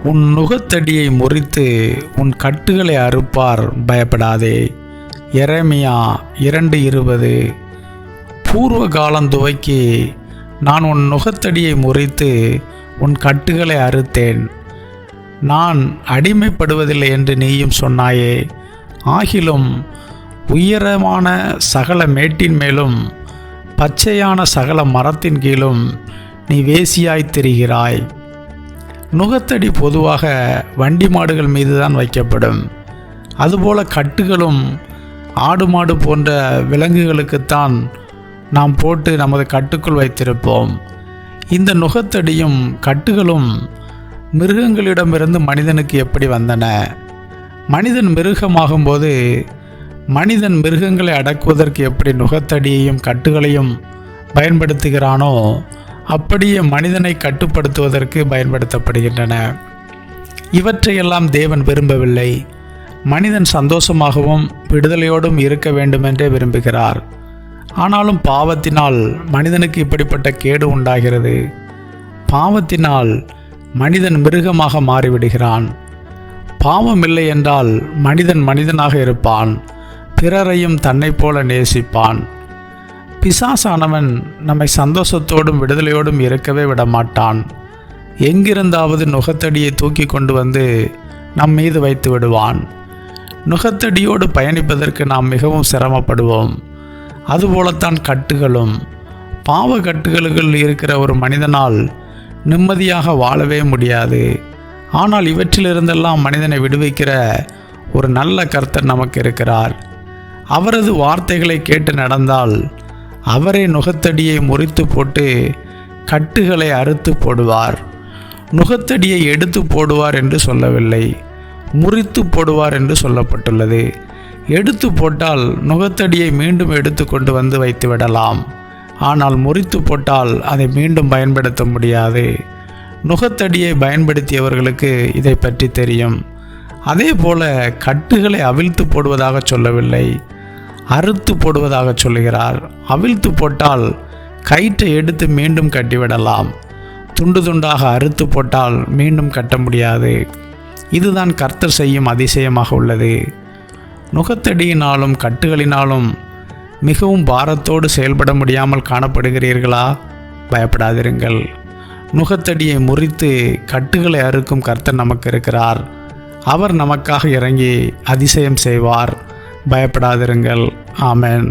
உன் நுகத்தடியை முறித்து உன் கட்டுகளை அறுப்பார், பயப்படாதே. எரேமியா 2:20. பூர்வ காலம் துவக்கி நான் உன் நுகத்தடியை முறித்து உன் கட்டுகளை அறுத்தேன். நான் அடிமைப்படுவதில்லை என்று நீயும் சொன்னாயே. ஆகிலும் உயரமான சகல மேட்டின் மேலும் பச்சையான சகல மரத்தின் கீழும் நீ வேசியாய் திரிகிறாய். நுகத்தடி பொதுவாக வண்டி மாடுகள் மீது தான் வைக்கப்படும். அதுபோல கட்டுகளும் ஆடு மாடு போன்ற விலங்குகளுக்குத்தான் நாம் போட்டு நமது கட்டுக்குள் வைத்திருப்போம். இந்த நுகத்தடியும் கட்டுகளும் மிருகங்களிடமிருந்து மனிதனுக்கு எப்படி வந்தன? மனிதன் மிருகமாகும்போது மனிதன் மிருகங்களை அடக்குவதற்கு எப்படி நுகத்தடியையும் கட்டுகளையும் பயன்படுத்துகிறானோ அப்படியே மனிதனை கட்டுப்படுத்துவதற்கு பயன்படுத்தப்படுகின்றன. இவற்றையெல்லாம் தேவன் விரும்பவில்லை. மனிதன் சந்தோஷமாகவும் விடுதலையோடும் இருக்க வேண்டுமென்றே விரும்புகிறார். ஆனாலும் பாவத்தினால் மனிதனுக்கு இப்படிப்பட்ட கேடு உண்டாகிறது. பாவத்தினால் மனிதன் மிருகமாக மாறிவிடுகிறான். பாவம் இல்லை என்றால் மனிதன் மனிதனாக இருப்பான், பிறரையும் தன்னை போல நேசிப்பான். பிசாசானவன் நம்மை சந்தோஷத்தோடும் விடுதலையோடும் இருக்கவே விடமாட்டான். எங்கிருந்தாவது நுகத்தடியை தூக்கி கொண்டு வந்து நம் மீது வைத்து விடுவான். நுகத்தடியோடு பயணிப்பதற்கு நாம் மிகவும் சிரமப்படுவோம். அதுபோலத்தான் கட்டுகளும். பாவ கட்டுகளுக்குள் இருக்கிற ஒரு மனிதனால் நிம்மதியாக வாழவே முடியாது. ஆனால் இவற்றிலிருந்தெல்லாம் மனிதனை விடுவிக்கிற ஒரு நல்ல கர்த்தர் நமக்கு இருக்கிறார். அவரது வார்த்தைகளை கேட்டு நடந்தால் அவரே நுகத்தடியை முறித்து போட்டு கட்டுகளை அறுத்து போடுவார். நுகத்தடியை எடுத்து போடுவார் என்று சொல்லவில்லை, முறித்து போடுவார் என்று சொல்லப்பட்டுள்ளது. எடுத்து போட்டால் நுகத்தடியை மீண்டும் எடுத்து கொண்டு வந்து வைத்து விடலாம். ஆனால் முறித்து போட்டால் அதை மீண்டும் பயன்படுத்த முடியாது. நுகத்தடியை பயன்படுத்தியவர்களுக்கு இதை பற்றி தெரியும். அதே போல கட்டுகளை அவிழ்த்து போடுவதாக சொல்லவில்லை, அறுத்து போடுவதாக சொல்கிறார். அவிழ்த்து போட்டால் கயிற்றை எடுத்து மீண்டும் கட்டிவிடலாம். துண்டு துண்டாக அறுத்து போட்டால் மீண்டும் கட்ட முடியாது. இதுதான் கர்த்தர் செய்யும் அதிசயமாக உள்ளது. நுகத்தடியினாலும் கட்டுகளினாலும் மிகவும் பாரத்தோடு செயல்பட முடியாமல் காணப்படுகிறீர்களா? பயப்படாதிருங்கள். நுகத்தடியை முறித்து கட்டுகளை அறுக்கும் கர்த்தர் நமக்கு இருக்கிறார். அவர் நமக்காக இறங்கி அதிசயம் செய்வார். பயப்படாதிருங்கள். ஆமென்.